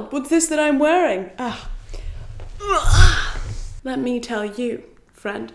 hell? What's this that I'm wearing? Let me tell you, friend.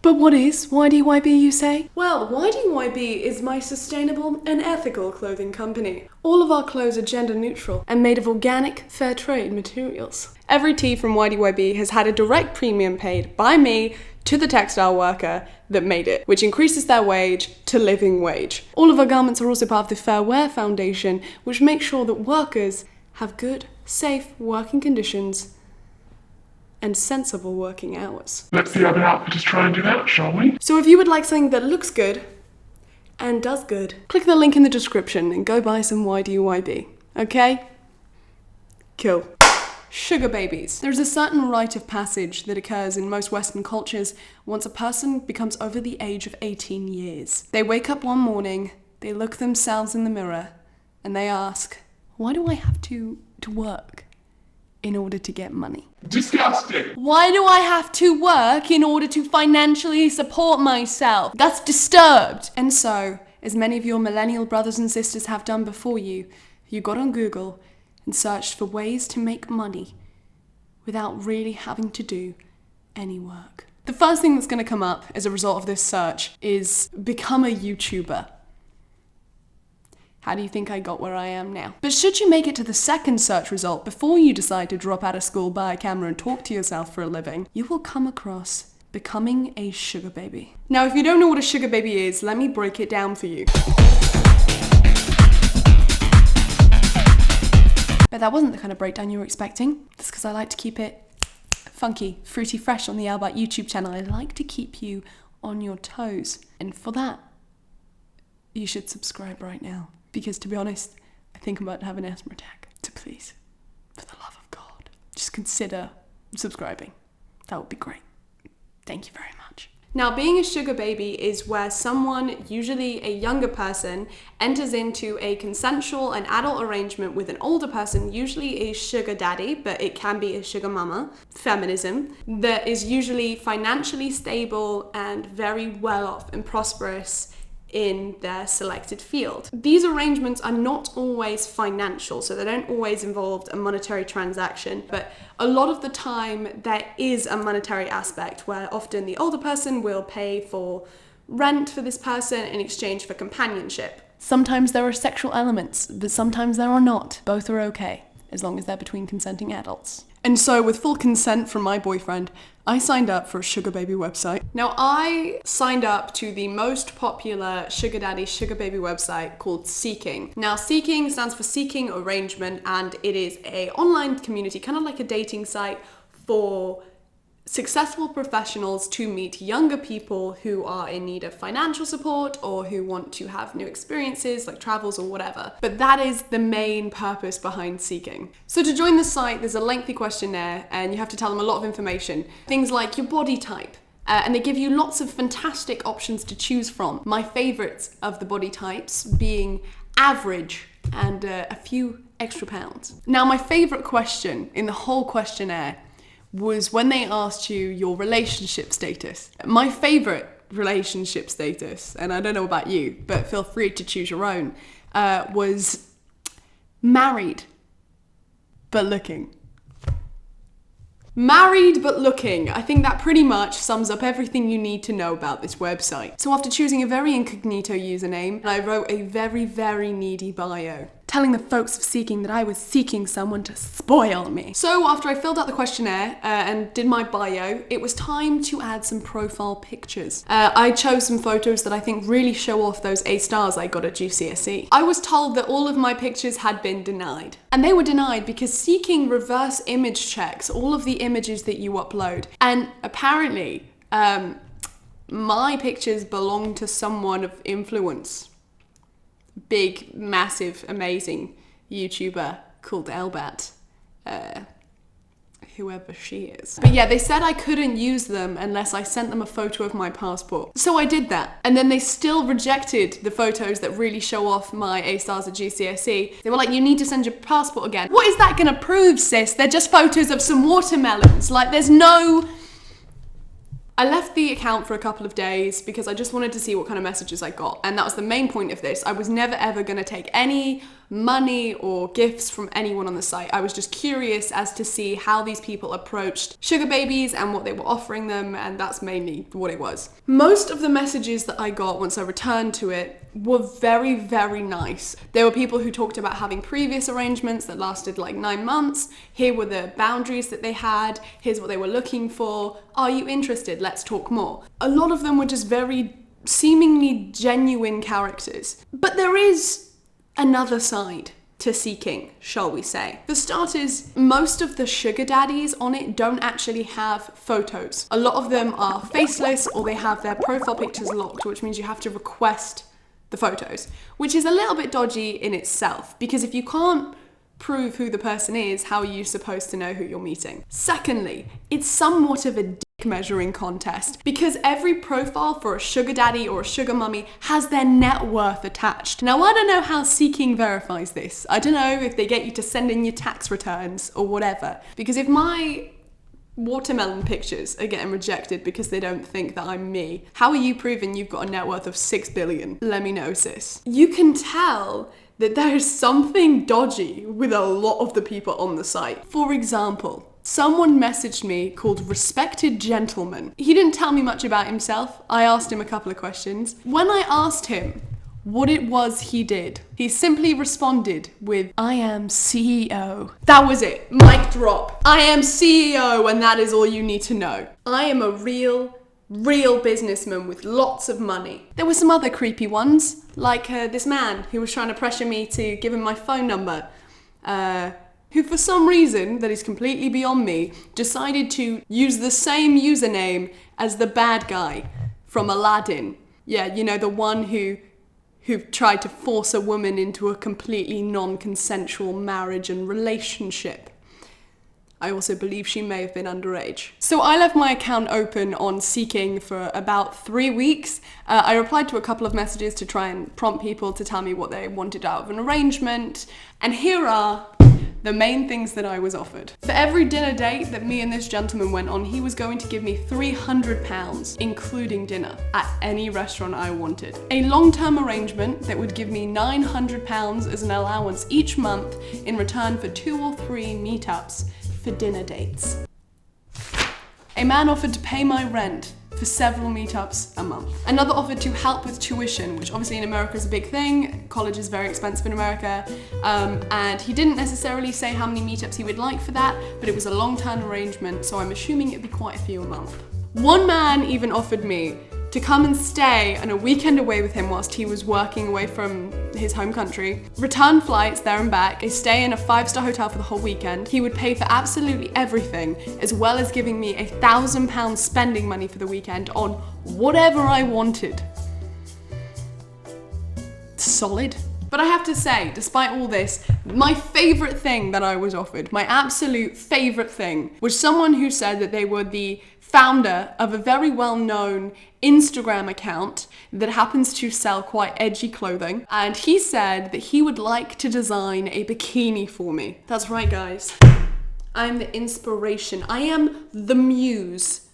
But what is YDYB, you say? Well, YDYB is my sustainable and ethical clothing company. All of our clothes are gender neutral and made of organic, fair trade materials. Every tee from YDYB has had a direct premium paid by me to the textile worker that made it, which increases their wage to living wage. All of our garments are also part of the Fair Wear Foundation, which makes sure that workers have good, safe working conditions and sensible working hours. Let's the other outfitters try and do that, shall we? So if you would like something that looks good and does good, click the link in the description and go buy some YDYB, okay? Cool. Sugar babies. There's a certain rite of passage that occurs in most Western cultures once a person becomes over the age of 18 years. They wake up one morning, they look themselves in the mirror, and they ask, why do I have to work in order to get money? Disgusting! Why do I have to work in order to financially support myself? That's disturbed! And so, as many of your millennial brothers and sisters have done before you got on Google and searched for ways to make money without really having to do any work. The first thing that's going to come up as a result of this search is become a YouTuber. How do you think I got where I am now? But should you make it to the second search result before you decide to drop out of school, buy a camera and talk to yourself for a living, you will come across becoming a sugar baby. Now, if you don't know what a sugar baby is, let me break it down for you. But that wasn't the kind of breakdown you were expecting. That's because I like to keep it funky, fruity, fresh on the Ellbat YouTube channel. I like to keep you on your toes. And for that, you should subscribe right now. Because to be honest, I think I'm about to have an asthma attack. So please, for the love of God, just consider subscribing. That would be great. Thank you very much. Now, being a sugar baby is where someone, usually a younger person, enters into a consensual and adult arrangement with an older person, usually a sugar daddy, but it can be a sugar mama, feminism, that is usually financially stable and very well off and prosperous in their selected field. These arrangements are not always financial, so they don't always involve a monetary transaction, but a lot of the time there is a monetary aspect where often the older person will pay for rent for this person in exchange for companionship. Sometimes there are sexual elements, but sometimes there are not. Both are okay, as long as they're between consenting adults. And so, with full consent from my boyfriend, I signed up for a sugar baby website. Now, I signed up to the most popular sugar daddy, sugar baby website called Seeking. Now, Seeking stands for Seeking Arrangement, and it is an online community, kind of like a dating site for successful professionals to meet younger people who are in need of financial support or who want to have new experiences like travels or whatever. But that is the main purpose behind Seeking. So to join the site, there's a lengthy questionnaire and you have to tell them a lot of information. Things like your body type. And they give you lots of fantastic options to choose from. My favorites of the body types being average and a few extra pounds. Now, my favorite question in the whole questionnaire was when they asked you your relationship status. My favorite relationship status, and I don't know about you, but feel free to choose your own, was married but looking. Married but looking. I think that pretty much sums up everything you need to know about this website. So after choosing a very incognito username, I wrote a very, very needy bio, telling the folks of Seeking that I was seeking someone to spoil me. So after I filled out the questionnaire and did my bio, it was time to add some profile pictures. I chose some photos that I think really show off those A stars I got at GCSE. I was told that all of my pictures had been denied. And they were denied because Seeking reverse image checks all of the images that you upload. And apparently, my pictures belong to someone of influence. Big, massive, amazing YouTuber called Ellbat. Whoever she is. But yeah, they said I couldn't use them unless I sent them a photo of my passport. So I did that. And then they still rejected the photos that really show off my A stars at GCSE. They were like, you need to send your passport again. What is that gonna prove, sis? They're just photos of some watermelons. Like, there's no I left the account for a couple of days because I just wanted to see what kind of messages I got. And that was the main point of this. I was never ever going to take any money or gifts from anyone on the site. I was just curious as to see how these people approached sugar babies and what they were offering them, and that's mainly what it was. Most of the messages that I got once I returned to it were very, very nice. There were people who talked about having previous arrangements that lasted like 9 months. Here were the boundaries that they had. Here's what they were looking for. Are you interested? Let's talk more. A lot of them were just very seemingly genuine characters. But there is another side to seeking, shall we say. For starters, most of the sugar daddies on it don't actually have photos. A lot of them are faceless, or they have their profile pictures locked, which means you have to request the photos, which is a little bit dodgy in itself, because if you can't prove who the person is, how are you supposed to know who you're meeting? Secondly, it's somewhat of a dick measuring contest, because every profile for a sugar daddy or a sugar mummy has their net worth attached. Now, I don't know how Seeking verifies this. I don't know if they get you to send in your tax returns or whatever, because if my watermelon pictures are getting rejected because they don't think that I'm me, how are you proving you've got a net worth of 6 billion? Let me know, sis. You can tell that there is something dodgy with a lot of the people on the site. For example, someone messaged me called Respected Gentleman. He didn't tell me much about himself. I asked him a couple of questions. When I asked him what it was he did, he simply responded with, "I am CEO." That was it. Mic drop. I am CEO, and that is all you need to know. I am a real businessman with lots of money. There were some other creepy ones, like this man who was trying to pressure me to give him my phone number, who for some reason that is completely beyond me decided to use the same username as the bad guy from Aladdin. Yeah, you know, the one who tried to force a woman into a completely non-consensual marriage and relationship. I also believe she may have been underage. So I left my account open on Seeking for about 3 weeks. I replied to a couple of messages to try and prompt people to tell me what they wanted out of an arrangement. And here are the main things that I was offered. For every dinner date that me and this gentleman went on, he was going to give me £300, including dinner, at any restaurant I wanted. A long-term arrangement that would give me £900 as an allowance each month in return for 2 or 3 meetups for dinner dates. A man offered to pay my rent for several meetups a month. Another offered to help with tuition, which obviously in America is a big thing. College is very expensive in America. And he didn't necessarily say how many meetups he would like for that, but it was a long-term arrangement, so I'm assuming it'd be quite a few a month. One man even offered me to come and stay on a weekend away with him whilst he was working away from his home country. Return flights there and back, a stay in a 5-star hotel for the whole weekend. He would pay for absolutely everything, as well as giving me £1,000 spending money for the weekend on whatever I wanted. Solid. But I have to say, despite all this, my favorite thing that I was offered, my absolute favorite thing, was someone who said that they were the founder of a very well-known Instagram account that happens to sell quite edgy clothing. And he said that he would like to design a bikini for me. That's right, guys. I am the inspiration. I am the muse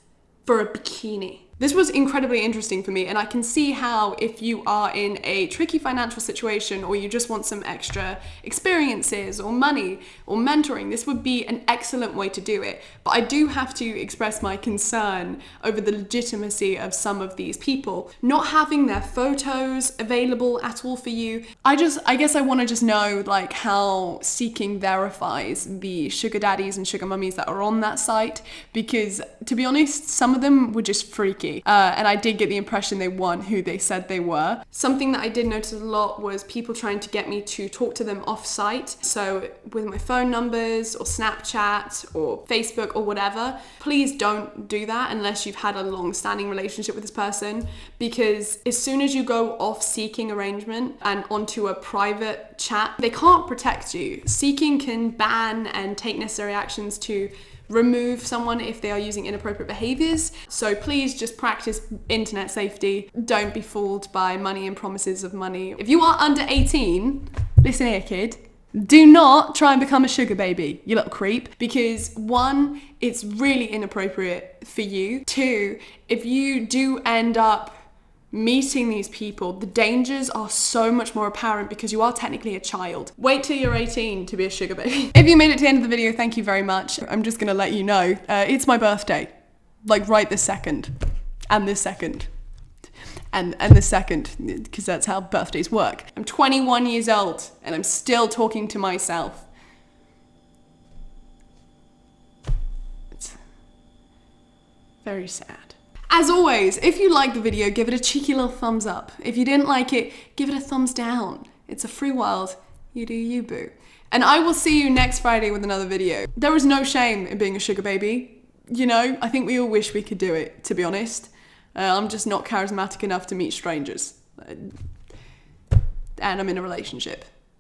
for a bikini. This was incredibly interesting for me, and I can see how if you are in a tricky financial situation or you just want some extra experiences or money or mentoring, this would be an excellent way to do it. But I do have to express my concern over the legitimacy of some of these people not having their photos available at all for you. I guess I want to just know like how Seeking verifies the sugar daddies and sugar mummies that are on that site, because to be honest, some of them were just freaky. And I did get the impression they weren't who they said they were. Something that I did notice a lot was people trying to get me to talk to them off-site. So with my phone numbers or Snapchat or Facebook or whatever, please don't do that unless you've had a long-standing relationship with this person, because as soon as you go off Seeking arrangement and onto a private chat, they can't protect you. Seeking can ban and take necessary actions to remove someone if they are using inappropriate behaviors. So please just practice internet safety. Don't be fooled by money and promises of money. If you are under 18, listen here, kid, Do not try and become a sugar baby, you little creep, because one, it's really inappropriate for you. Two, if you do end up meeting these people, the dangers are so much more apparent because you are technically a child. Wait till you're 18 to be a sugar baby. If you made it to the end of the video, thank you very much. I'm just gonna let you know, it's my birthday. Like right this second. And this second. And the second, because that's how birthdays work. I'm 21 years old and I'm still talking to myself. It's very sad. As always, if you liked the video, give it a cheeky little thumbs up. If you didn't like it, give it a thumbs down. It's a free world. You do you, boo. And I will see you next Friday with another video. There is no shame in being a sugar baby. You know, I think we all wish we could do it, to be honest. I'm just not charismatic enough to meet strangers. And I'm in a relationship.